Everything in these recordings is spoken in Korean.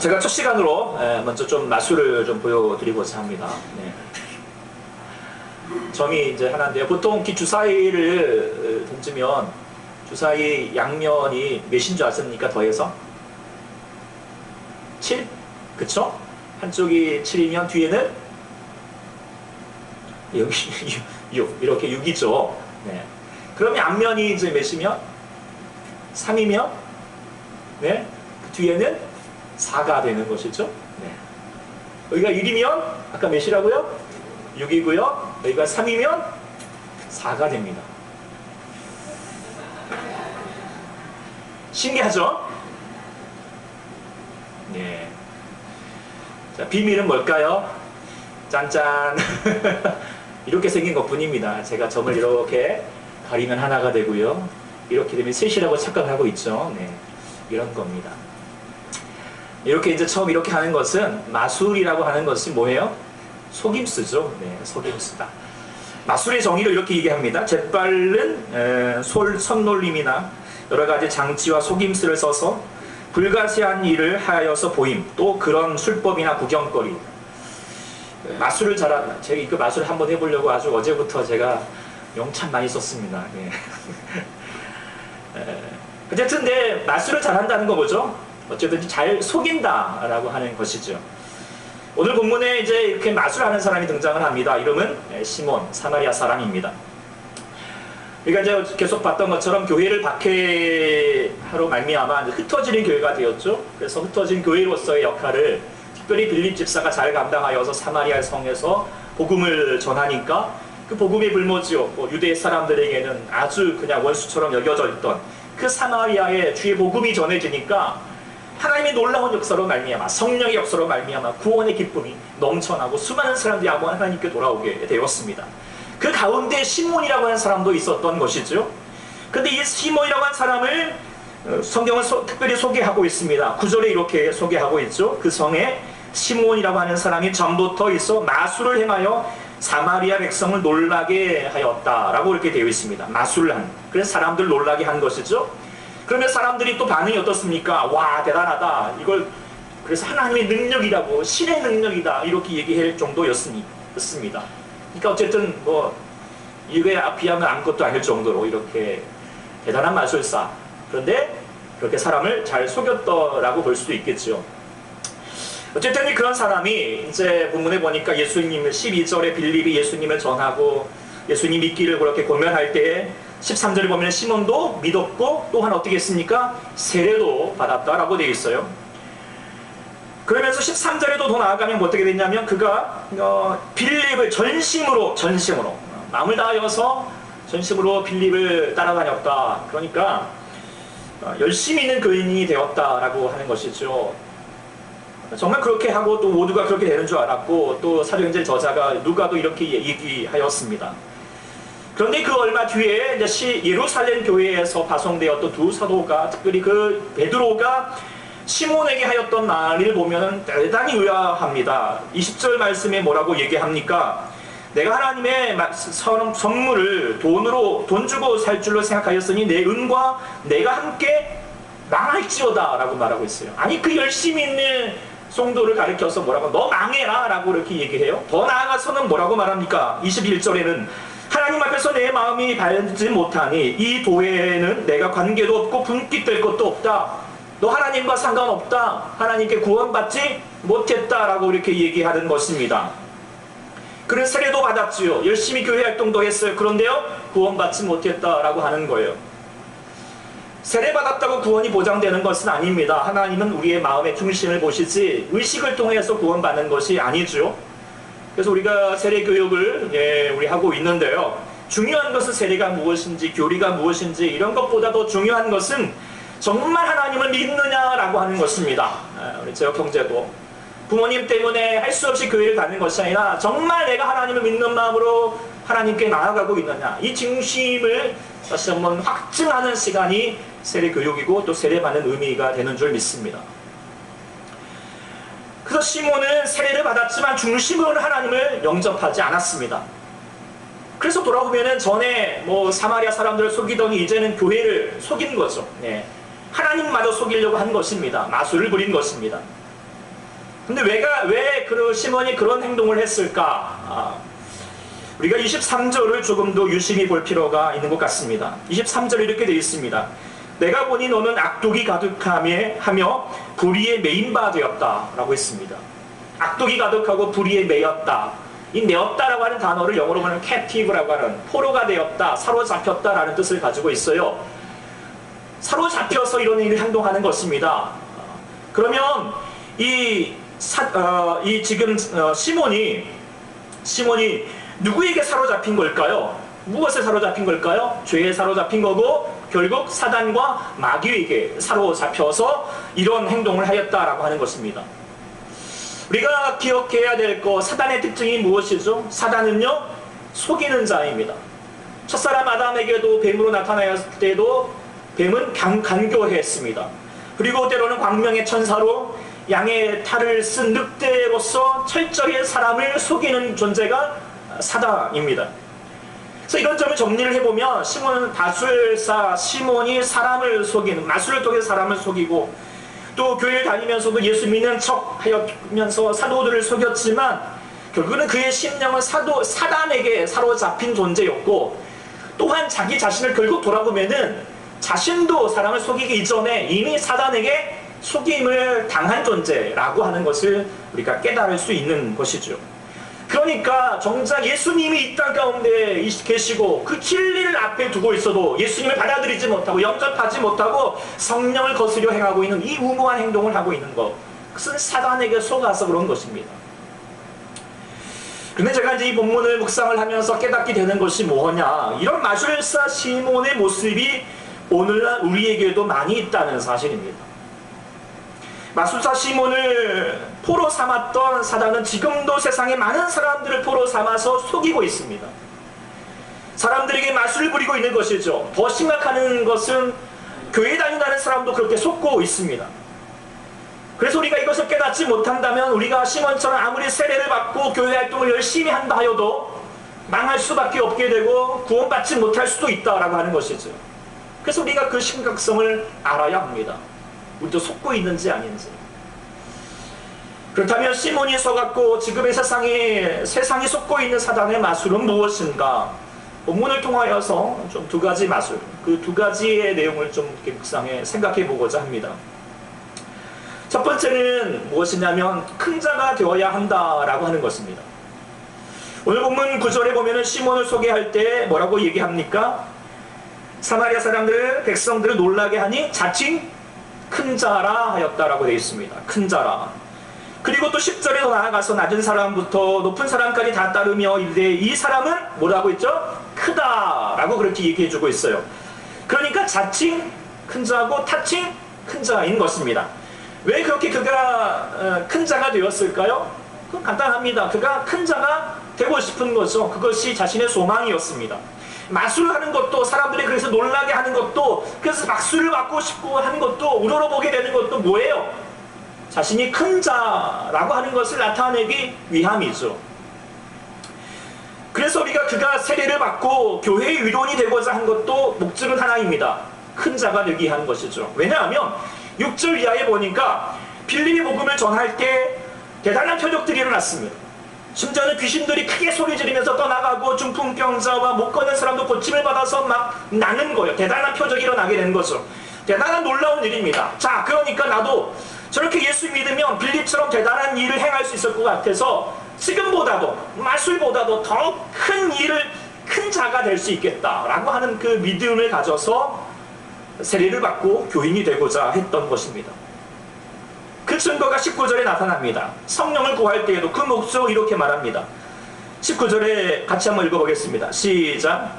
제가 첫 시간으로 먼저 좀 마술을 좀 보여드리고자 합니다. 네. 점이 이제 하나인데요. 보통 이 주사위를 던지면 주사위 양면이 몇인 줄 아십니까? 더해서 7? 그쵸? 한쪽이 7이면 뒤에는 여기 6 이렇게 6이죠. 네. 그러면 앞면이 이제 몇이면 3이면 네. 그 뒤에는 4가 되는 것이죠. 네. 여기가 1이면 아까 몇이라고요? 6이고요. 여기가 3이면 4가 됩니다. 신기하죠? 네. 자, 비밀은 뭘까요? 짠짠. 이렇게 생긴 것 뿐입니다. 제가 점을 이렇게 가리면 하나가 되고요. 이렇게 되면 셋이라고 착각하고 있죠. 네. 이런 겁니다. 이렇게 이제 처음 이렇게 하는 것은 마술이라고 하는 것이 뭐예요? 속임수죠. 네, 속임수다. 마술의 정의를 이렇게 얘기합니다. 재빠른 손놀림이나 여러 가지 장치와 속임수를 써서 불가시한 일을 하여서 보임. 또 그런 술법이나 구경거리. 마술을 잘한다. 제가 이거 마술을 한번 해보려고 아주 어제부터 제가 영참 많이 썼습니다. 네. 어쨌든 네, 마술을 잘한다는 거 뭐죠? 어쨌든 잘 속인다라고 하는 것이죠. 오늘 본문에 이제 이렇게 마술하는 사람이 등장을 합니다. 이름은 시몬, 사마리아 사람입니다. 그러니까 이제 계속 봤던 것처럼 교회를 박해하러 말미암아 흩어지는 교회가 되었죠. 그래서 흩어진 교회로서의 역할을 특별히 빌립 집사가 잘 감당하여서 사마리아 성에서 복음을 전하니까 그 복음의 불모지였고 유대 사람들에게는 아주 그냥 원수처럼 여겨져 있던 그 사마리아의 주의 복음이 전해지니까 하나님의 놀라운 역사로 말미암아 성령의 역사로 말미암아 구원의 기쁨이 넘쳐나고 수많은 사람들이 아무 하나님께 돌아오게 되었습니다. 그 가운데 시몬이라고 하는 사람도 있었던 것이죠. 그런데 이 시몬이라고 하는 사람을 성경은 특별히 소개하고 있습니다. 9절에 이렇게 소개하고 있죠. 그 성에 시몬이라고 하는 사람이 전부터 있어 마술을 행하여 사마리아 백성을 놀라게 하였다라고 이렇게 되어 있습니다. 마술을 한. 그래서 사람들 놀라게 한 것이죠. 그러면 사람들이 또 반응이 어떻습니까? 와, 대단하다. 이걸 그래서 하나님의 능력이라고 신의 능력이다 이렇게 얘기할 정도였습니다. 그러니까 어쨌든 뭐 이거에 비하면 아무것도 아닐 정도로 이렇게 대단한 마술사. 그런데 그렇게 사람을 잘 속였더라고 볼 수도 있겠죠. 어쨌든 그런 사람이 이제 본문에 보니까 예수님을 12절에 빌립이 예수님을 전하고 예수님 믿기를 그렇게 고면할 때에 13절에 보면 시몬도 믿었고 또한 어떻게 했습니까? 세례도 받았다라고 되어 있어요. 그러면서 13절에도 더 나아가면 어떻게 됐냐면 그가 빌립을 전심으로 마음을 다하여서 전심으로 빌립을 따라다녔다. 그러니까 열심히 있는 교인이 되었다라고 하는 것이죠. 정말 그렇게 하고 또 모두가 그렇게 되는 줄 알았고 또 사도행전 저자가 누가도 이렇게 얘기하였습니다. 그런데 그 얼마 뒤에 예루살렘 교회에서 파송되었던 두 사도가 특별히 그 베드로가 시몬에게 하였던 말을 보면 대단히 의아합니다. 20절 말씀에 뭐라고 얘기합니까? 내가 하나님의 선물을 돈 주고 살 줄로 생각하였으니 내 은과 내가 함께 망할지어다 라고 말하고 있어요. 아니 그 열심히 있는 성도를 가리켜서 뭐라고 너 망해라 라고 이렇게 얘기해요. 더 나아가서는 뭐라고 말합니까? 21절에는 하나님 앞에서 내 마음이 바르지 못하니 이 도회에는 내가 관계도 없고 분깃될 것도 없다. 너 하나님과 상관없다. 하나님께 구원받지 못했다라고 이렇게 얘기하는 것입니다. 그는 세례도 받았지요. 열심히 교회 활동도 했어요. 그런데요 구원받지 못했다라고 하는 거예요. 세례 받았다고 구원이 보장되는 것은 아닙니다. 하나님은 우리의 마음의 중심을 보시지 의식을 통해서 구원받는 것이 아니죠. 그래서 우리가 세례 교육을 우리 하고 있는데요. 중요한 것은 세례가 무엇인지 교리가 무엇인지 이런 것보다 더 중요한 것은 정말 하나님을 믿느냐라고 하는 것입니다. 우리 제역 형제도 부모님 때문에 할 수 없이 교회를 가는 것이 아니라 정말 내가 하나님을 믿는 마음으로 하나님께 나아가고 있느냐 이 중심을 다시 한번 확증하는 시간이 세례 교육이고 또 세례 받는 의미가 되는 줄 믿습니다. 그래서 시몬은 세례를 받았지만 중심으로는 하나님을 영접하지 않았습니다. 그래서 돌아보면은 전에 뭐 사마리아 사람들을 속이더니 이제는 교회를 속인 거죠. 하나님마저 속이려고 한 것입니다. 마술을 부린 것입니다. 근데 왜 시몬이 그런 행동을 했을까? 우리가 23절을 조금 더 유심히 볼 필요가 있는 것 같습니다. 23절에 이렇게 되어 있습니다. 내가 보니 너는 악독이 가득하며 불의에 매인 바 되었다 라고 했습니다. 악독이 가득하고 불의에 매였다. 이 매었다라고 하는 단어를 영어로 보면 captive라고 하는, 포로가 되었다, 사로잡혔다라는 뜻을 가지고 있어요. 사로잡혀서 이런 일을 행동하는 것입니다. 그러면 시몬이 누구에게 사로잡힌 걸까요? 무엇에 사로잡힌 걸까요? 죄에 사로잡힌 거고 결국 사단과 마귀에게 사로잡혀서 이런 행동을 하였다라고 하는 것입니다. 우리가 기억해야 될 거, 사단의 특징이 무엇이죠? 사단은요, 속이는 자입니다. 첫사람 아담에게도 뱀으로 나타났을 때도 뱀은 간교했습니다. 그리고 때로는 광명의 천사로 양의 탈을 쓴 늑대로서 철저히 사람을 속이는 존재가 사단입니다. 그래서 이런 점을 정리를 해보면 마술사 시몬이 사람을 속이는, 마술을 통해 사람을 속이고 또 교회를 다니면서도 예수 믿는 척 하면서 사도들을 속였지만 결국은 그의 심령은 사단에게 사로잡힌 존재였고, 또한 자기 자신을 결국 돌아보면은 자신도 사람을 속이기 이전에 이미 사단에게 속임을 당한 존재라고 하는 것을 우리가 깨달을 수 있는 것이죠. 그러니까 정작 예수님이 이 땅 가운데 계시고 그 진리를 앞에 두고 있어도 예수님을 받아들이지 못하고 영접하지 못하고 성령을 거스려 행하고 있는 이 무모한 행동을 하고 있는 것, 그것은 사단에게 속아서 그런 것입니다. 근데 제가 이제 이 본문을 묵상을 하면서 깨닫게 되는 것이 뭐냐, 이런 마술사 시몬의 모습이 오늘날 우리에게도 많이 있다는 사실입니다. 마술사 시몬을 포로 삼았던 사단은 지금도 세상에 많은 사람들을 포로 삼아서 속이고 있습니다. 사람들에게 마술을 부리고 있는 것이죠. 더 심각한 것은 교회 다닌다는 사람도 그렇게 속고 있습니다. 그래서 우리가 이것을 깨닫지 못한다면 우리가 시몬처럼 아무리 세례를 받고 교회 활동을 열심히 한다 하여도 망할 수밖에 없게 되고 구원받지 못할 수도 있다라고 하는 것이죠. 그래서 우리가 그 심각성을 알아야 합니다. 우리도 속고 있는지 아닌지. 그렇다면 시몬이 속았고 지금의 세상이 속고 있는 사단의 마술은 무엇인가? 본문을 통하여서 좀 두 가지 마술, 그 두 가지의 내용을 좀 이렇게 생각해 보고자 합니다. 첫 번째는 무엇이냐면 큰 자가 되어야 한다라고 하는 것입니다. 오늘 본문 9절에 보면은 시몬을 소개할 때 뭐라고 얘기합니까? 사마리아 사람들을, 백성들을 놀라게 하니 자칭 큰 자라 하였다라고 되어 있습니다. 큰 자라. 그리고 또 10절에 더 나아가서 낮은 사람부터 높은 사람까지 다 따르며 이르되 이 사람은 뭐라고 했죠? 크다라고 그렇게 얘기해주고 있어요. 그러니까 자칭 큰 자고 타칭 큰 자인 것입니다. 왜 그렇게 그가 큰 자가 되었을까요? 그건 간단합니다. 그가 큰 자가 되고 싶은 거죠. 그것이 자신의 소망이었습니다. 마술을 하는 것도, 사람들이 그래서 놀라게 하는 것도, 그래서 박수를 받고 싶고 하는 것도, 우러러보게 되는 것도 뭐예요? 자신이 큰 자라고 하는 것을 나타내기 위함이죠. 그래서 그가 세례를 받고 교회의 위론이 되고자 한 것도 목적은 하나입니다. 큰 자가 되기 위한 것이죠. 왜냐하면 6절 이하에 보니까 빌립이 복음을 전할 때 대단한 표적들이 일어났습니다. 심지어는 귀신들이 크게 소리 지르면서 떠나가고 중풍병자와 못 걷는 사람도 고침을 받아서 막 나는 거예요. 대단한 표적이 일어나게 된 거죠. 대단한 놀라운 일입니다. 자, 그러니까 나도 저렇게 예수 믿으면 빌립처럼 대단한 일을 행할 수 있을 것 같아서 지금보다도, 마술보다도 더 큰 일을, 큰 자가 될 수 있겠다라고 하는 그 믿음을 가져서 세례를 받고 교인이 되고자 했던 것입니다. 그 증거가 19절에 나타납니다. 성령을 구할 때에도 그 목적을 이렇게 말합니다. 19절에 같이 한번 읽어보겠습니다. 시작.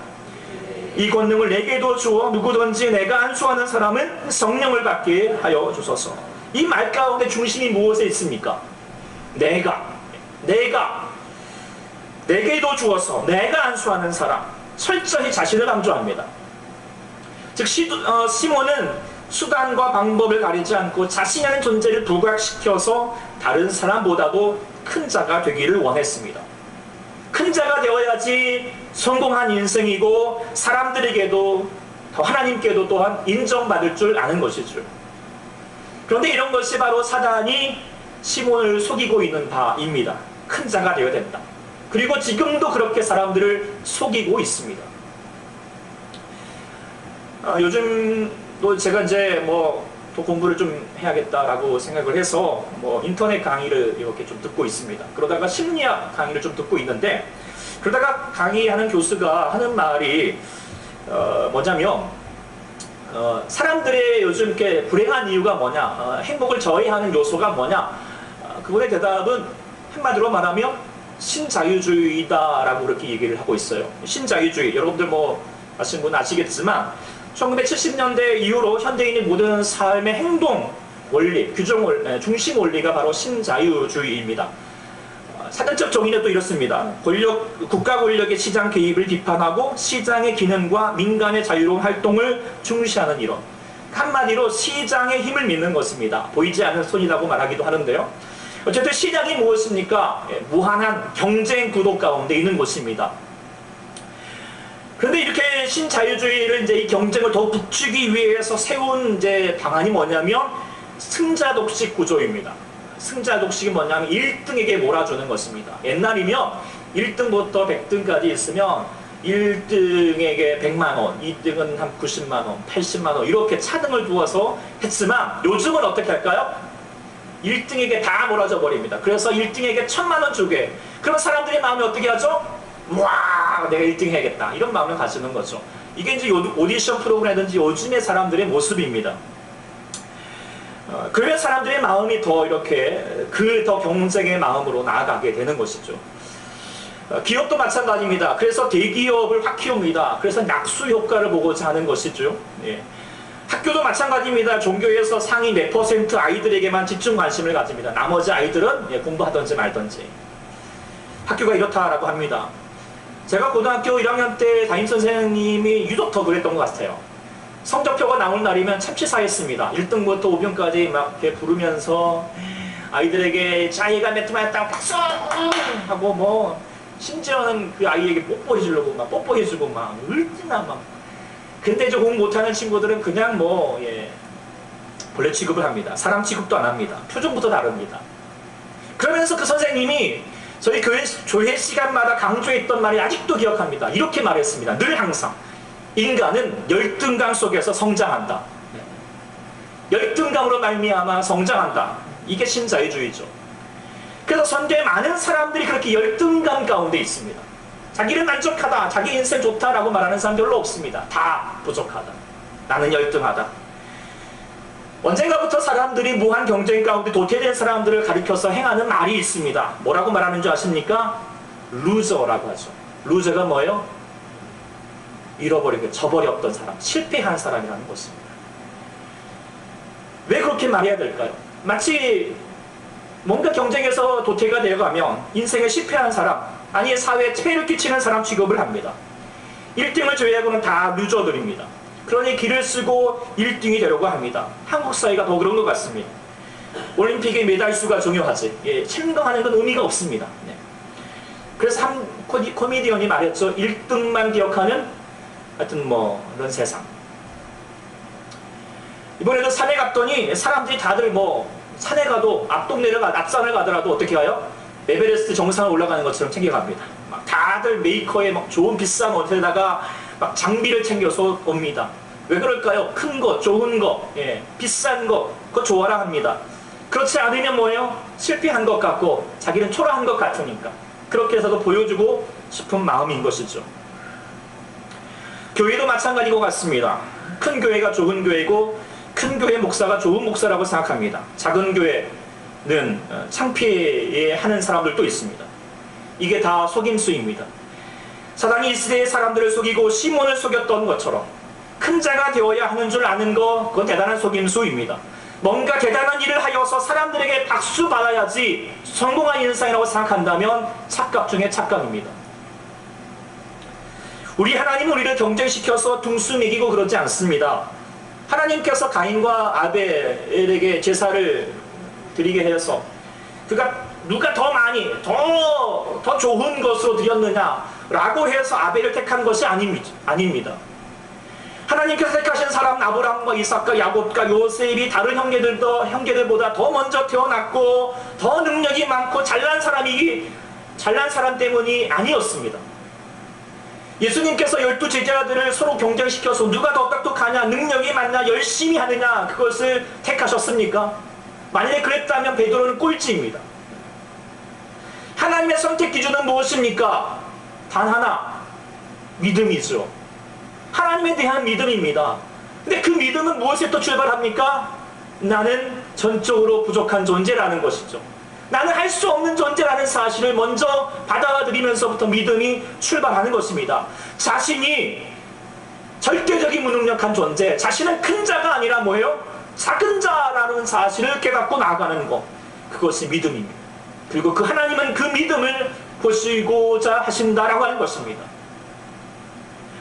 이 권능을 내게도 주어 누구든지 내가 안수하는 사람은 성령을 받게 하여 주소서. 이 말 가운데 중심이 무엇에 있습니까? 내게도 주어서 내가 안수하는 사람, 철저히 자신을 강조합니다. 즉 시몬은 수단과 방법을 가리지 않고 자신이 하는 존재를 부각시켜서 다른 사람보다도 큰 자가 되기를 원했습니다. 큰 자가 되어야지 성공한 인생이고 사람들에게도, 하나님께도 또한 인정받을 줄 아는 것이죠. 그런데 이런 것이 바로 사단이 시몬을 속이고 있는 바입니다. 큰 자가 되어야 된다. 그리고 지금도 그렇게 사람들을 속이고 있습니다. 요즘도 제가 이제 또 공부를 좀 해야겠다라고 생각을 해서 인터넷 강의를 이렇게 좀 듣고 있습니다. 그러다가 심리학 강의를 좀 듣고 있는데, 그러다가 강의하는 교수가 하는 말이 뭐냐면, 사람들의 요즘 이렇게 불행한 이유가 뭐냐, 행복을 저해하는 요소가 뭐냐, 그분의 대답은 한마디로 말하면 신자유주의다라고 그렇게 얘기를 하고 있어요. 신자유주의, 여러분들 아시는 분 아시겠지만 1970년대 이후로 현대인의 모든 삶의 행동 원리, 중심 원리가 바로 신자유주의입니다. 사전적 정의는 또 이렇습니다. 국가 권력의 시장 개입을 비판하고 시장의 기능과 민간의 자유로운 활동을 중시하는 이론. 한마디로 시장의 힘을 믿는 것입니다. 보이지 않는 손이라고 말하기도 하는데요. 어쨌든 시장이 무엇입니까? 무한한 경쟁 구도 가운데 있는 것입니다. 그런데 이렇게 신자유주의를 이 경쟁을 더 북추기 위해서 세운 방안이 뭐냐면 승자 독식 구조입니다. 승자 독식이 뭐냐면 1등에게 몰아주는 것입니다. 옛날이면 1등부터 100등까지 있으면 1등에게 100만원, 2등은 한 90만원, 80만원 이렇게 차등을 두어서 했지만 요즘은 어떻게 할까요? 1등에게 다 몰아줘 버립니다. 그래서 1등에게 1000만원 주게. 그럼 사람들의 마음이 어떻게 하죠? 와, 내가 1등 해야겠다. 이런 마음을 가지는 거죠. 이게 이제 오디션 프로그램이라든지 요즘의 사람들의 모습입니다. 그러면 사람들의 마음이 더 이렇게 더 경쟁의 마음으로 나아가게 되는 것이죠. 기업도 마찬가지입니다. 그래서 대기업을 확 키웁니다. 그래서 낙수 효과를 보고자 하는 것이죠. 예. 학교도 마찬가지입니다. 종교에서 상위 몇 % 아이들에게만 집중 관심을 가집니다. 나머지 아이들은 공부하든지 말든지. 학교가 이렇다라고 합니다. 제가 고등학교 1학년 때 담임선생님이 유독 더 그랬던 것 같아요. 성적표가 나올 날이면 참치사했습니다. 1등부터 5등까지 막 이렇게 부르면서 아이들에게 자기가 몇 등 맞았다고 박수! 하고 심지어는 그 아이에게 뽀뽀해주려고 뽀뽀해주고 울지나 근데 이제 공부 못하는 친구들은 그냥 본래 취급을 합니다. 사람 취급도 안 합니다. 표정부터 다릅니다. 그러면서 그 선생님이 저희 교회 시간마다 강조했던 말이 아직도 기억합니다. 이렇게 말했습니다. 늘 항상 인간은 열등감 속에서 성장한다. 열등감으로 말미암아 성장한다. 이게 신자유주의죠. 그래서 선교에 많은 사람들이 그렇게 열등감 가운데 있습니다. 자기는 만족하다, 자기 인생 좋다라고 말하는 사람 별로 없습니다. 다 부족하다. 나는 열등하다. 언젠가부터 사람들이 무한 경쟁 가운데 도태된 사람들을 가리켜서 행하는 말이 있습니다. 뭐라고 말하는 줄 아십니까? 루저라고 하죠. 루저가 뭐예요? 잃어버리고 저버렸던 사람, 실패한 사람이라는 것입니다. 왜 그렇게 말해야 될까요? 마치 뭔가 경쟁에서 도태가 되어가면 인생에 실패한 사람, 아니 사회에 폐를 끼치는 사람 취급을 합니다. 1등을 제외하고는 다 루저들입니다. 그러니 길을 쓰고 1등이 되려고 합니다. 한국 사회가 더 그런 것 같습니다. 올림픽의 메달수가 중요하지, 참가하는 건 의미가 없습니다. 네. 그래서 한 코미디언이 말했죠. 1등만 기억하는 하여튼 이런 세상. 이번에도 산에 갔더니 사람들이 다들 산에 가도 앞동네를 앞산을 가더라도 어떻게 가요? 에베레스트 정상을 올라가는 것처럼 챙겨갑니다. 다들 메이커에 좋은 비싼 호텔에다가 장비를 챙겨서 옵니다. 왜 그럴까요? 큰 거, 좋은 거, 비싼 거, 그거 좋아라 합니다. 그렇지 않으면 뭐예요? 실패한 것 같고 자기는 초라한 것 같으니까 그렇게 해서도 보여주고 싶은 마음인 것이죠. 교회도 마찬가지인 것 같습니다. 큰 교회가 좋은 교회고 큰 교회 목사가 좋은 목사라고 생각합니다. 작은 교회는 창피해하는 사람들도 있습니다. 이게 다 속임수입니다. 사단이 이 시대의 사람들을 속이고 시몬을 속였던 것처럼 큰 자가 되어야 하는 줄 아는 거, 그건 대단한 속임수입니다. 뭔가 대단한 일을 하여서 사람들에게 박수 받아야지 성공한 인생이라고 생각한다면 착각 중에 착각입니다. 우리 하나님은 우리를 경쟁시켜서 둥수 매기고 그러지 않습니다. 하나님께서 가인과 아벨에게 제사를 드리게 해서 누가 더 많이 더 좋은 것으로 드렸느냐라고 해서 아벨을 택한 것이 아닙니다. 하나님께서 택하신 사람 아브라함과 이삭과 야곱과 요셉이 다른 형제들보다 더 먼저 태어났고 더 능력이 많고 잘난 사람 때문이 아니었습니다. 예수님께서 12 제자들을 서로 경쟁시켜서 누가 더 똑똑하냐, 능력이 많냐, 열심히 하느냐, 그것을 택하셨습니까? 만약에 그랬다면 베드로는 꼴찌입니다. 하나님의 선택 기준은 무엇입니까? 단 하나, 믿음이죠. 하나님에 대한 믿음입니다. 근데 그 믿음은 무엇에서 출발합니까? 나는 전적으로 부족한 존재라는 것이죠. 나는 할 수 없는 존재라는 사실을 먼저 받아들이면서부터 믿음이 출발하는 것입니다. 자신이 절대적인 무능력한 존재, 자신은 큰 자가 아니라 뭐예요? 작은 자라는 사실을 깨닫고 나아가는 것, 그것이 믿음입니다. 그리고 그 하나님은 그 믿음을 보시고자 하신다라고 하는 것입니다.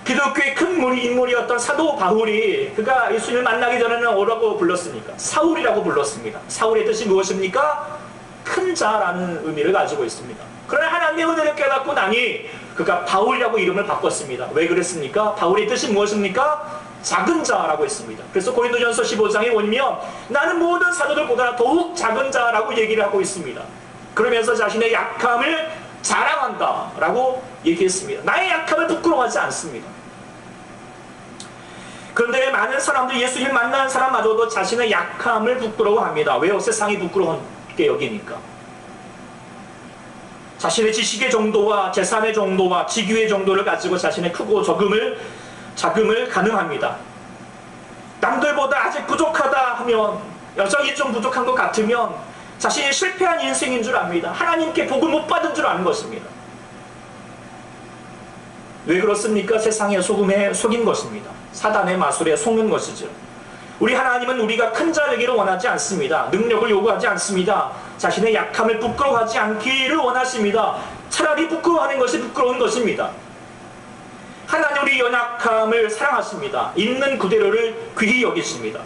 기독교의 큰 인물이었던 사도 바울이 그가 예수님을 만나기 전에는 뭐라고 불렀습니까? 사울이라고 불렀습니다. 사울의 뜻이 무엇입니까? 큰 자라는 의미를 가지고 있습니다. 그러나 하나님의 은혜를 깨닫고 나니 그가 바울이라고 이름을 바꿨습니다. 왜 그랬습니까? 바울의 뜻이 무엇입니까? 작은 자라고 했습니다. 그래서 고린도전서 15장에 보면 나는 모든 사도들보다 더욱 작은 자라고 얘기를 하고 있습니다. 그러면서 자신의 약함을 자랑한다 라고 얘기했습니다. 나의 약함을 부끄러워하지 않습니다. 그런데 많은 사람들이 예수님 만나는 사람마저도 자신의 약함을 부끄러워합니다. 왜요? 세상이 부끄러운게 여기니까. 자신의 지식의 정도와 재산의 정도와 직위의 정도를 가지고 자신의 크고 자금을 가늠합니다. 남들보다 아직 부족하다 하면, 여전히 좀 부족한 것 같으면 자신이 실패한 인생인 줄 압니다. 하나님께 복을 못 받은 줄 아는 것입니다. 왜 그렇습니까? 세상의 소금에 속인 것입니다. 사단의 마술에 속는 것이죠. 우리 하나님은 우리가 큰 자 되기를 원하지 않습니다. 능력을 요구하지 않습니다. 자신의 약함을 부끄러워하지 않기를 원하십니다. 차라리 부끄러워하는 것이 부끄러운 것입니다. 하나님 우리 연약함을 사랑하십니다. 있는 그대로를 귀히 여기십니다.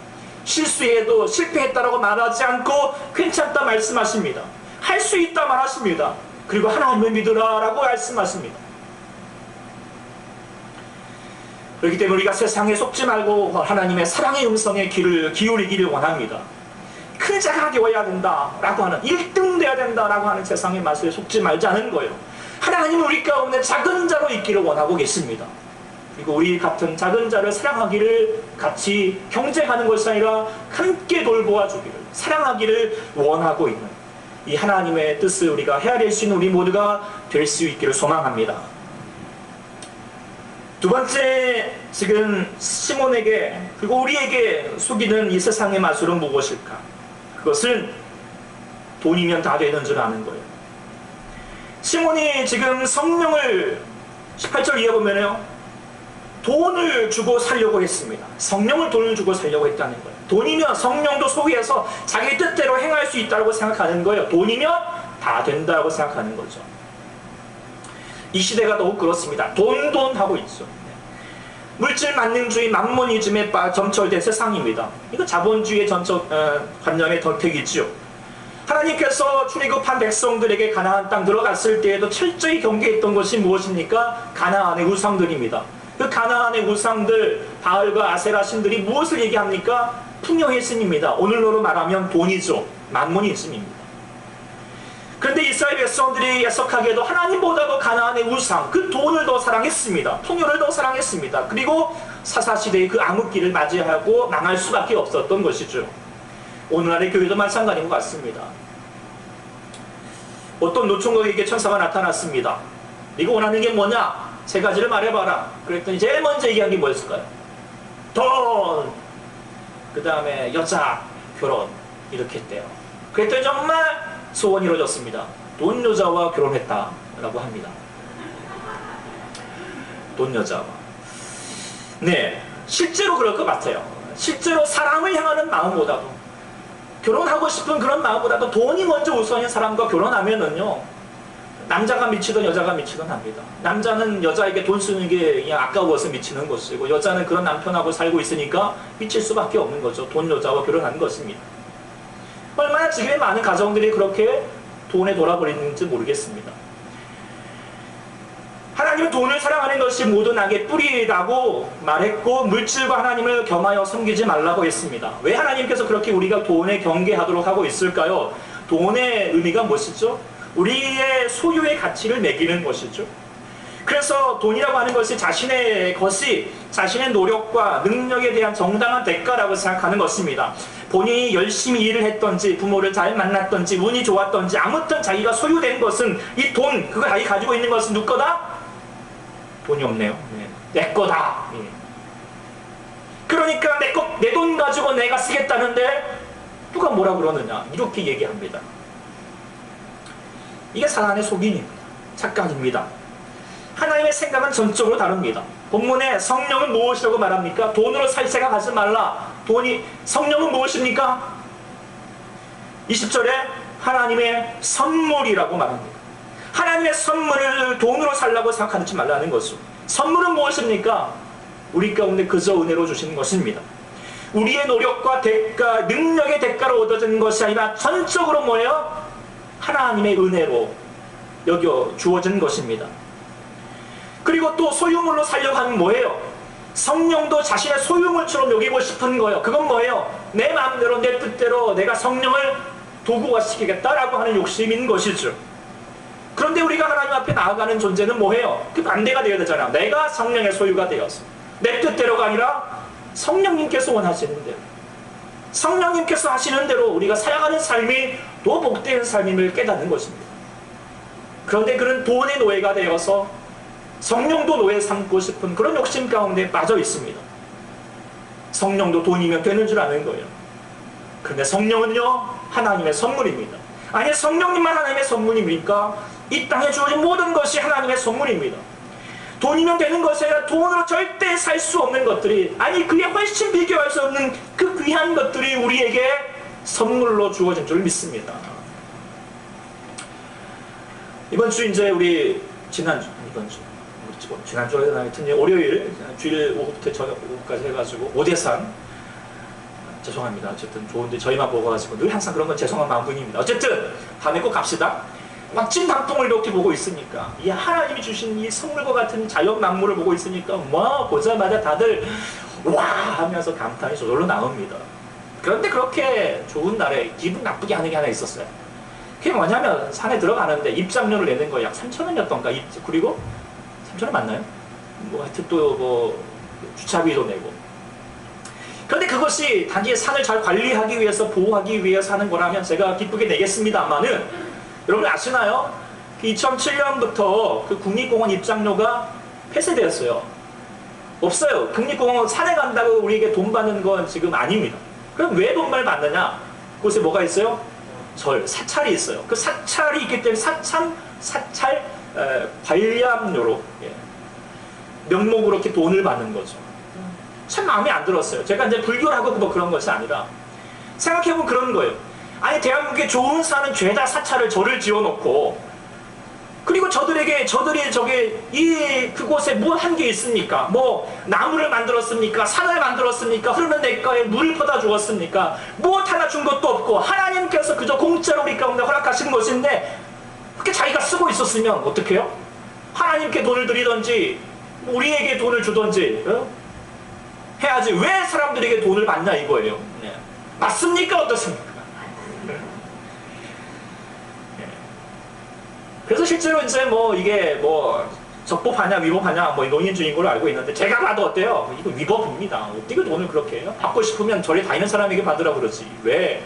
실수해도 실패했다라고 말하지 않고 괜찮다 말씀하십니다. 할 수 있다 말하십니다. 그리고 하나님을 믿으라 라고 말씀하십니다. 그렇기 때문에 우리가 세상에 속지 말고 하나님의 사랑의 음성에 귀를 기울이기를 원합니다. 큰 자가 되어야 된다라고 하는, 1등 돼야 된다라고 하는 세상의 맛에 속지 말자는 거예요. 하나님은 우리 가운데 작은 자로 있기를 원하고 계십니다. 그리고 우리 같은 작은 자를 사랑하기를, 같이 경쟁하는 것이 아니라 함께 돌보아 주기를, 사랑하기를 원하고 있는 이 하나님의 뜻을 우리가 헤아릴 수 있는 우리 모두가 될 수 있기를 소망합니다. 두 번째, 지금 시몬에게 그리고 우리에게 속이는 이 세상의 마술은 무엇일까? 그것은 돈이면 다 되는 줄 아는 거예요. 시몬이 지금 성령을 18절 이해 보면요, 돈을 주고 살려고 했습니다. 성령을 돈을 주고 살려고 했다는 거예요. 돈이면 성령도 소유해서 자기 뜻대로 행할 수 있다고 생각하는 거예요. 돈이면 다 된다고 생각하는 거죠. 이 시대가 더욱 그렇습니다. 돈 하고 있죠. 물질 만능주의, 만모니즘에 점철된 세상입니다. 이거 자본주의의 관념의 덕택이지요. 하나님께서 출애굽한 백성들에게 가나안 땅 들어갔을 때에도 철저히 경계했던 것이 무엇입니까? 가나안의 우상들입니다. 그 가나안의 우상들, 바알과 아세라 신들이 무엇을 얘기합니까? 풍요의 신입니다. 오늘날로 말하면 돈이죠. 만모니즘입니다. 그런데 이스라엘 백성들이 애석하게도 하나님보다도 가나안의 우상, 그 돈을 더 사랑했습니다. 풍요를 더 사랑했습니다. 그리고 사사시대의 그 암흑기를 맞이하고 망할 수밖에 없었던 것이죠. 오늘날의 교회도 마찬가지인 것 같습니다. 어떤 노총각에게 천사가 나타났습니다. 네가 원하는 게 뭐냐? 세 가지를 말해봐라. 그랬더니 제일 먼저 얘기한 게 뭐였을까요? 돈! 그 다음에 여자, 결혼, 이렇게 했대요. 그랬더니 정말 소원이 이루어졌습니다. 돈 여자와 결혼했다라고 합니다. 돈 여자와. 네, 실제로 그럴 것 같아요. 실제로 사람을 향하는 마음보다도, 결혼하고 싶은 그런 마음보다도 돈이 먼저 우선인 사람과 결혼하면은요, 남자가 미치든 여자가 미치든 합니다. 남자는 여자에게 돈 쓰는 게 그냥 아까워서 미치는 것이고, 여자는 그런 남편하고 살고 있으니까 미칠 수밖에 없는 거죠. 돈 여자와 결혼하는 것입니다. 얼마나 지금의 많은 가정들이 그렇게 돈에 돌아버리는지 모르겠습니다. 하나님은 돈을 사랑하는 것이 모든 악의 뿌리라고 말했고 물질과 하나님을 겸하여 섬기지 말라고 했습니다. 왜 하나님께서 그렇게 우리가 돈에 경계하도록 하고 있을까요? 돈의 의미가 무엇이죠? 우리의 소유의 가치를 매기는 것이죠. 그래서 돈이라고 하는 것이 자신의 노력과 능력에 대한 정당한 대가라고 생각하는 것입니다. 본인이 열심히 일을 했던지 부모를 잘 만났던지 운이 좋았던지 아무튼 자기가 소유된 것은 이 돈, 그거 자기 가지고 있는 것은 누구 거다? 돈이 없네요. 내 거다. 그러니까 내 돈 가지고 내가 쓰겠다는데 누가 뭐라 그러느냐 이렇게 얘기합니다. 이게 사단의 속임입니다. 착각입니다. 하나님의 생각은 전적으로 다릅니다. 본문에 성령은 무엇이라고 말합니까? 돈으로 살 생각하지 말라. 성령은 무엇입니까? 20절에 하나님의 선물이라고 말합니다. 하나님의 선물을 돈으로 살라고 생각하지 말라는 것이죠. 선물은 무엇입니까? 우리 가운데 그저 은혜로 주시는 것입니다. 우리의 노력과 대가, 능력의 대가로 얻어지는 것이 아니라 전적으로 뭐예요? 하나님의 은혜로 여겨 주어진 것입니다. 그리고 또 소유물로 살려고 하면 뭐예요? 성령도 자신의 소유물처럼 여기고 싶은 거예요. 그건 뭐예요? 내 마음대로 내 뜻대로 내가 성령을 도구화시키겠다라고 하는 욕심인 것이죠. 그런데 우리가 하나님 앞에 나아가는 존재는 뭐예요? 그 반대가 되어야 되잖아요. 내가 성령의 소유가 되어서 내 뜻대로가 아니라 성령님께서 원하시는 대로, 성령님께서 하시는 대로 우리가 살아가는 삶이 더 복된 삶임을 깨닫는 것입니다. 그런데 그런 돈의 노예가 되어서 성령도 노예 삼고 싶은 그런 욕심 가운데 빠져 있습니다. 성령도 돈이면 되는 줄 아는 거예요. 그런데 성령은요, 하나님의 선물입니다. 아니, 성령님만 하나님의 선물입니까? 이 땅에 주어진 모든 것이 하나님의 선물입니다. 돈이면 되는 것이 아니라 돈으로 절대 살 수 없는 것들이, 아니 그에 훨씬 비교할 수 없는 그 귀한 것들이 우리에게 선물로 주어진 줄 믿습니다. 이번 주 이제 우리 지난주에 하여튼 월요일 주일 오후부터 저녁 오후까지 해가지고 오대산, 죄송합니다. 어쨌든 좋은데 저희만 보고 가지고 늘 항상 그런 건 죄송한 마음뿐입니다. 어쨌든 다음에 꼭 갑시다. 멋진 단풍을 이렇게 보고 있으니까, 이 하나님이 주신 이 선물과 같은 자연 만물을 보고 있으니까 뭐 보자마자 다들 와 하면서 감탄이 저절로 나옵니다. 그런데 그렇게 좋은 날에 기분 나쁘게 하는 게 하나 있었어요. 그게 뭐냐면 산에 들어가는데 입장료를 내는 거 약 3,000원이었던가. 그리고 3,000원 맞나요? 뭐 하여튼 또 뭐 주차비도 내고. 그런데 그것이 단지 산을 잘 관리하기 위해서, 보호하기 위해서 하는 거라면 제가 기쁘게 내겠습니다만은, 여러분 아시나요? 2007년부터 그 국립공원 입장료가 폐쇄되었어요. 없어요. 국립공원 산에 간다고 우리에게 돈 받는 건 지금 아닙니다. 그럼 왜 돈을 받느냐? 그곳에 뭐가 있어요? 사찰이 있어요. 그 사찰이 있기 때문에 사찰 관리료로 명목으로 이렇게 돈을 받는 거죠. 참 마음에 안 들었어요. 제가 이제 불교를 하고 뭐 그런 것이 아니라 생각해보면 그런 거예요. 아니, 대한민국의 좋은 산은 죄다 사찰을 절을 지어놓고, 그리고 저들이 그곳에 뭐 한 게 있습니까? 뭐 나무를 만들었습니까? 산을 만들었습니까? 흐르는 냇가에 물을 퍼다 주었습니까? 무엇 하나 준 것도 없고 하나님께서 그저 공짜로 우리 가운데 허락하신 것인데, 그렇게 자기가 쓰고 있었으면 어떡해요? 하나님께 돈을 드리든지 우리에게 돈을 주든지 해야지. 왜 사람들에게 돈을 받냐 이거예요. 맞습니까? 어떻습니까? 그래서 실제로 이제 뭐 이게 뭐 적법하냐 위법하냐 뭐 논의 중인 걸로 알고 있는데, 제가 봐도 어때요? 이거 위법입니다. 어떻게 돈을 그렇게 해요? 받고 싶으면 절에 다니는 사람에게 받으라 그러지, 왜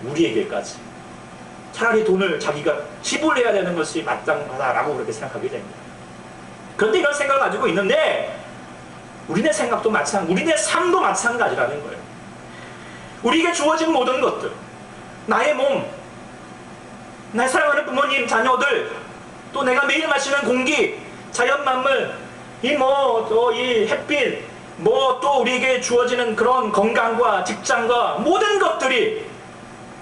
우리에게까지? 차라리 돈을 자기가 지불해야 되는 것이 마땅하다라고 그렇게 생각하게 됩니다. 그런데 이런 생각을 가지고 있는데, 우리네 생각도 우리네 삶도 마찬가지라는 거예요. 우리에게 주어진 모든 것들, 나의 몸, 나의 사랑하는 부모님, 자녀들, 또 내가 매일 마시는 공기, 자연 만물, 이 햇빛, 또 우리에게 주어지는 그런 건강과 직장과 모든 것들이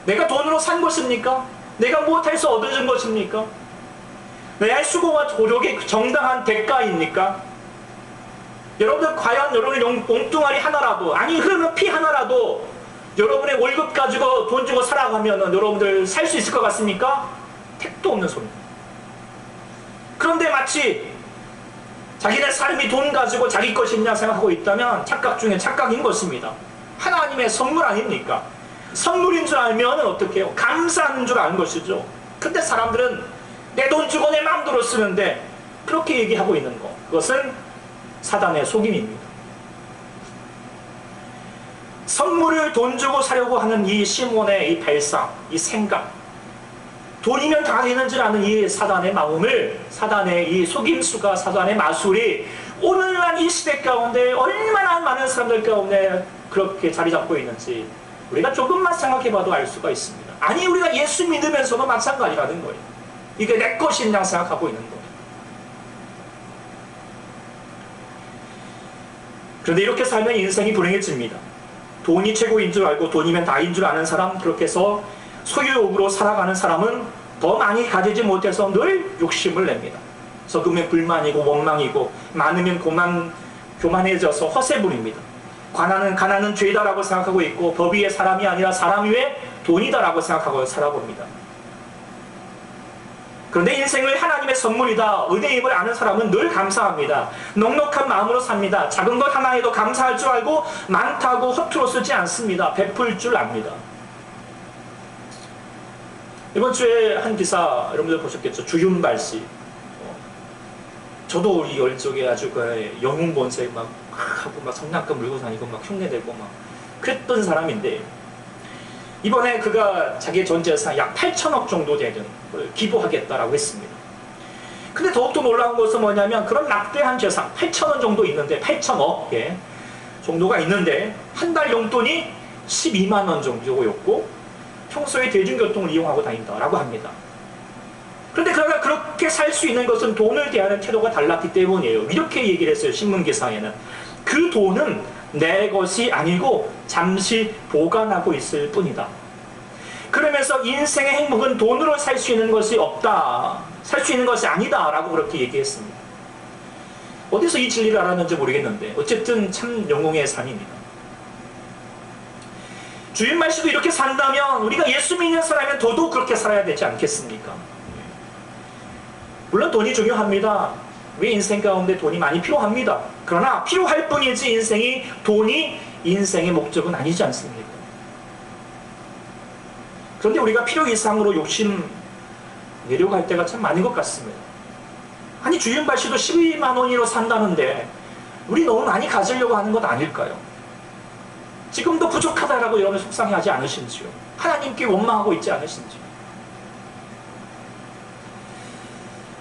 내가 돈으로 산 것입니까? 내가 무엇해서 얻어진 것입니까? 내 수고와 노력의 정당한 대가입니까? 여러분들 과연 여러분의 몽뚱아리 하나라도, 아니 흐르는 피 하나라도 여러분의 월급 가지고 돈 주고 살아가면 여러분들 살 수 있을 것 같습니까? 택도 없는 소리입니다. 그런데 마치 자기네 삶이 돈 가지고 자기 것이냐 생각하고 있다면 착각 중에 착각인 것입니다. 하나님의 선물 아닙니까? 선물인 줄 알면 어떻게 해요? 감사하는 줄 아는 것이죠. 근데 사람들은 내 돈 주고 내 마음대로 쓰는데 그렇게 얘기하고 있는 거, 그것은 사단의 속임입니다. 선물을 돈 주고 사려고 하는 이 시몬의 이 발상, 이 생각, 돈이면 다 되는 줄 아는 이 사단의 마음을, 사단의 이 속임수가, 사단의 마술이 오늘날 이 시대 가운데 얼마나 많은 사람들 가운데 그렇게 자리 잡고 있는지 우리가 조금만 생각해봐도 알 수가 있습니다. 아니, 우리가 예수 믿으면서도 마찬가지라는 거예요. 이게 내 것인 양 생각하고 있는 거예요. 그런데 이렇게 살면 인생이 불행해집니다. 돈이 최고인 줄 알고 돈이면 다인 줄 아는 사람, 그렇게 해서 소유욕으로 살아가는 사람은 더 많이 가지지 못해서 늘 욕심을 냅니다. 적으면 불만이고 원망이고 많으면 교만해져서 허세 부립니다. 가난은 죄다라고 생각하고 있고 법 위에 사람이 아니라 사람 위에 돈이다라고 생각하고 살아봅니다. 그런데 인생을 하나님의 선물이다, 은혜임을 아는 사람은 늘 감사합니다. 넉넉한 마음으로 삽니다. 작은 것 하나에도 감사할 줄 알고 많다고 허투루 쓰지 않습니다. 베풀 줄 압니다. 이번 주에 한 기사 여러분들 보셨겠죠? 주윤발 씨. 저도 우리 열쪽에 아주 그 영웅 본색 막 하고 막 성냥감 물고 다니고 막 흉내내고 막 그랬던 사람인데, 이번에 그가 자기의 전 재산 약 8천억 정도 되는 걸 기부하겠다라고 했습니다. 근데 더욱더 놀라운 것은 뭐냐면, 그런 막대한 재산 8천원 정도 있는데, 8천억 정도가 있는데 한 달 용돈이 12만 원 정도였고 평소에 대중교통을 이용하고 다닌다라고 합니다. 그런데 그가 그렇게 살 수 있는 것은 돈을 대하는 태도가 달랐기 때문이에요. 이렇게 얘기를 했어요, 신문기사에는. 그 돈은 내 것이 아니고 잠시 보관하고 있을 뿐이다. 그러면서 인생의 행복은 돈으로 살 수 있는 것이 없다, 살 수 있는 것이 아니다 라고 그렇게 얘기했습니다. 어디서 이 진리를 알았는지 모르겠는데 어쨌든 참 영웅의 삶입니다. 주윤말 씨도 이렇게 산다면 우리가 예수 믿는 사람이면 더더욱 그렇게 살아야 되지 않겠습니까? 물론 돈이 중요합니다. 우리 인생 가운데 돈이 많이 필요합니다. 그러나 필요할 뿐이지 돈이 인생의 목적은 아니지 않습니까? 그런데 우리가 필요 이상으로 욕심 내려고 할 때가 참 많은 것 같습니다. 아니, 주윤발 씨도 12만 원으로 산다는데 우리 너무 많이 가지려고 하는 것 아닐까요? 지금도 부족하다라고 여러분 속상해하지 않으신지요? 하나님께 원망하고 있지 않으신지요?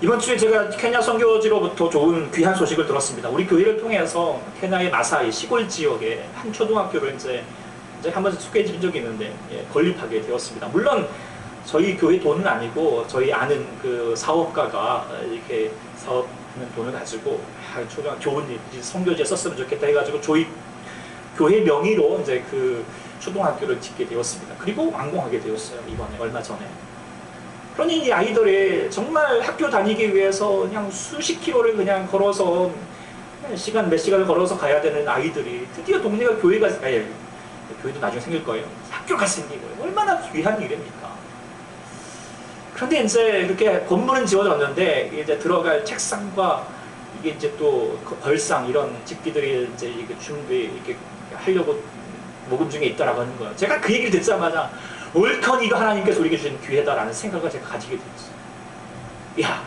이번 주에 제가 케냐 선교지로부터 좋은 귀한 소식을 들었습니다. 우리 교회를 통해서 케냐의 마사이 시골 지역에 한 초등학교를 이제 한번 소개해 드린 적이 있는데 건립하게 되었습니다. 물론 저희 교회 돈은 아니고 저희 아는 그 사업가가 이렇게 사업하는 돈을 가지고 좋은 선교지에 썼으면 좋겠다 해가지고 저희 교회 명의로 이제 그 초등학교를 짓게 되었습니다. 그리고 완공하게 되었어요, 이번에 얼마 전에. 그러니 이 아이들이 정말 학교 다니기 위해서 그냥 수십 킬로를 그냥 걸어서 몇 시간을 걸어서 가야 되는 아이들이 드디어 동네가 교회도 나중에 생길 거예요. 학교가 생기고요. 얼마나 귀한 일입니까? 그런데 이제 이렇게 건물은 지어졌는데 이제 들어갈 책상과 이게 이제 또 벌상 이런 집기들이 이제 이게 준비 이렇게 하려고 모금 중에 있다라고 하는 거예요. 제가 그 얘기를 듣자마자 옳건 이거 하나님께서 우리에게 주신 기회다라는 생각을 제가 가지게 되었어요. 야,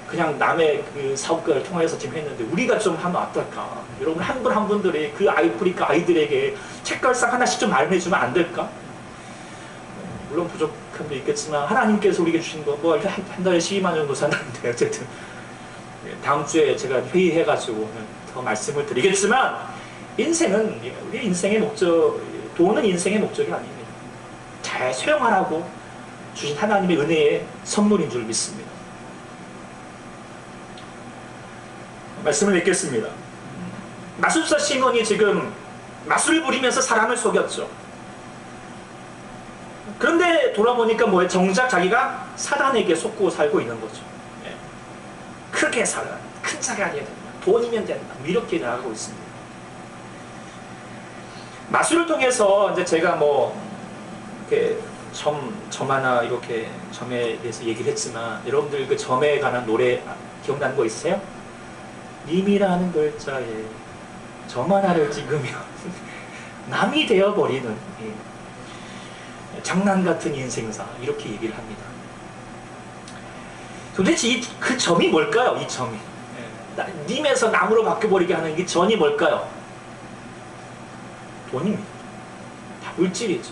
그냥 남의 그 사업가를 통해서 지금 했는데 우리가 좀 하면 어떨까? 여러분 한 분 한 분들이 그 아프리카 아이들에게 책갈상 하나씩 좀 마련해주면 안 될까? 물론 부족함도 있겠지만 하나님께서 우리에게 주신 거 뭐 한 달에 12만 원 정도 산다는데 어쨌든 다음 주에 제가 회의해가지고 더 말씀을 드리겠지만 인생은 우리 인생의 목적, 돈은 인생의 목적이 아닙니다. 잘 사용하라고 주신 하나님의 은혜의 선물인 줄 믿습니다. 말씀을 읽겠습니다. 마술사 시몬이 지금 마술을 부리면서 사람을 속였죠. 그런데 돌아보니까 뭐예요? 정작 자기가 사단에게 속고 살고 있는 거죠. 크게 살아, 큰 자가 아니야 된다, 돈이면 된다, 이렇게 나가고 있습니다. 마술을 통해서 이제 제가 뭐 이렇게 점 하나 이렇게 점에 대해서 얘기를 했지만 여러분들 그 점에 관한 노래 기억나는 거 있으세요? 님이라는 글자에 점 하나를 찍으면 남이 되어버리는 장난 같은 인생사, 이렇게 얘기를 합니다. 도대체 그 점이 뭘까요? 이 점이 님에서 남으로 바뀌어버리게 하는 이 점이 뭘까요? 돈입니다. 다 물질이죠.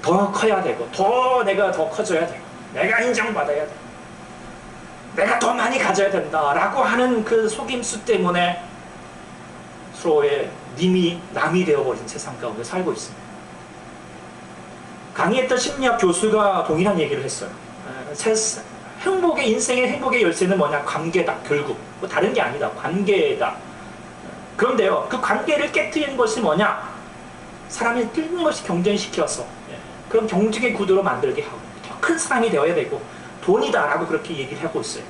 더 커야 되고, 내가 더 커져야 되고, 내가 인정받아야 되고, 내가 더 많이 가져야 된다라고 하는 그 속임수 때문에 서로의 님이 남이 되어버린 세상 가운데 살고 있습니다. 강의했던 심리학 교수가 동일한 얘기를 했어요. 인생의 행복의 열쇠는 뭐냐? 관계다. 결국 뭐 다른 게 아니다. 관계다. 그런데요, 그 관계를 깨뜨리는 것이 뭐냐? 사람을 끊임없이 경쟁시켜서 그런 경쟁의 구도로 만들게 하고 더 큰 사람이 되어야 되고 돈이다라고 그렇게 얘기를 하고 있어요.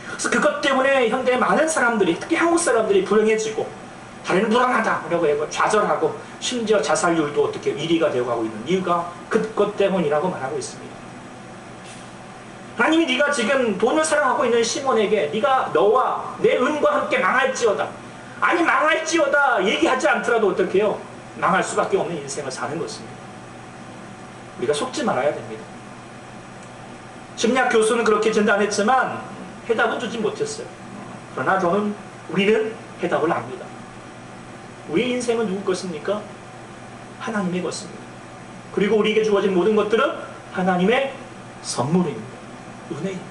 그래서 그것 때문에 현대의 많은 사람들이, 특히 한국 사람들이 불행해지고 다른 불안하다라고 해서 좌절하고 심지어 자살률도 어떻게 1위가 되어가고 있는 이유가 그것 때문이라고 말하고 있습니다. 하나님이 네가 지금 돈을 사랑하고 있는 시몬에게 네가 너와 내 은과 함께 망할지어다, 아니 망할지어다 얘기하지 않더라도 어떻게 해요? 망할 수밖에 없는 인생을 사는 것입니다. 우리가 속지 말아야 됩니다. 심리학 교수는 그렇게 진단했지만 해답은 주지 못했어요. 그러나 우리는 해답을 압니다. 우리 인생은 누구 것입니까? 하나님의 것입니다. 그리고 우리에게 주어진 모든 것들은 하나님의 선물입니다. 은혜입니다.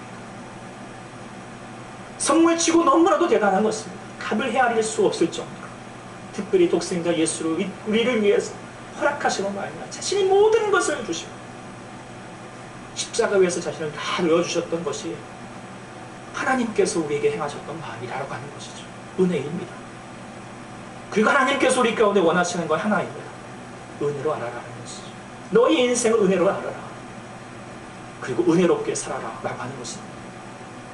선물치고 너무나도 대단한 것입니다. 값을 헤아릴 수 없을 정도로, 특별히 독생자 예수를 우리를 위해서 허락하시는 말이야. 자신이 모든 것을 주시고 십자가 위에서 자신을 다 놓여주셨던 것이 하나님께서 우리에게 행하셨던 말이라고 하는 것이죠. 은혜입니다. 그리고 하나님께서 우리 가운데 원하시는 건 하나입니다. 은혜로 알아라는 것이죠. 너희 인생을 은혜로 알아라. 그리고 은혜롭게 살아라 라고 하는 것입니다.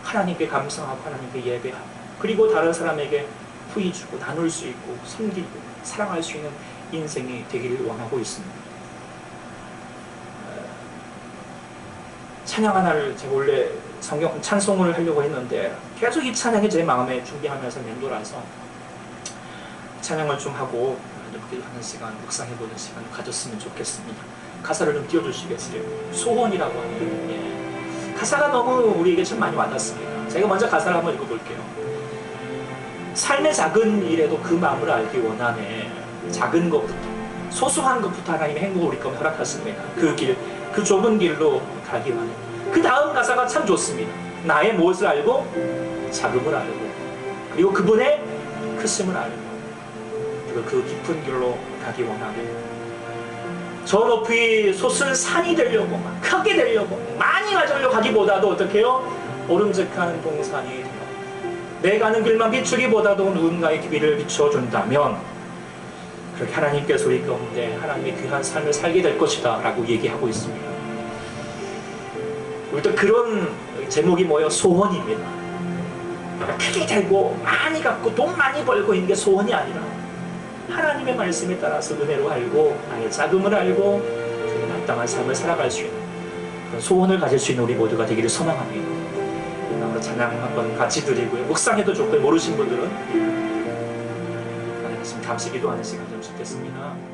하나님께 감사하고 하나님께 예배하고, 그리고 다른 사람에게 후히 주고 나눌 수 있고 섬기고 사랑할 수 있는 인생이 되기를 원하고 있습니다. 찬양 하나를 제가 원래 성경 찬송을 하려고 했는데 계속 이 찬양이 제 마음에 준비하면서 맴돌아서 찬양을 좀 하고 이렇게 하는 시간, 묵상해보는 시간을 가졌으면 좋겠습니다. 가사를 좀 띄워주시겠어요? 소원이라고 하는 가사가 너무 우리에게 참 많이 와닿습니다. 제가 먼저 가사를 한번 읽어볼게요. 삶의 작은 일에도 그 마음을 알기 원하네. 작은 것부터, 소소한 것부터 하나님의 행복을 우리 가운데 허락하십니다. 그 길, 그 좁은 길로 가기 원해. 그 다음 가사가 참 좋습니다. 나의 무엇을 알고 작음을 알고, 그리고 그분의 크심을 알고, 그리고 그 깊은 길로 가기 원하네. 저 높이 솟을 산이 되려고, 막 크게 되려고, 많이 가지려고 하기보다도 어떻게 해요? 오름직한 동산이 되어 내 가는 길만 비추기보다도 누군가의 길을 비춰준다면 그렇게 하나님께서 우리 가운데 하나님의 귀한 삶을 살게 될 것이다 라고 얘기하고 있습니다. 우리도 그런 제목이 뭐예요? 소원입니다. 크게 되고 많이 갖고 돈 많이 벌고 있는 게 소원이 아니라 하나님의 말씀에 따라서 은혜로 알고 나의 자금을 알고 그 마땅한 삶을 살아갈 수 있는 그런 소원을 가질 수 있는 우리 모두가 되기를 소망합니다. 찬양 한번 같이 드리고요. 묵상해도 좋고요. 모르신 분들은 하나님 말씀 잠시 기도하는 시간 좀 갖겠습니다.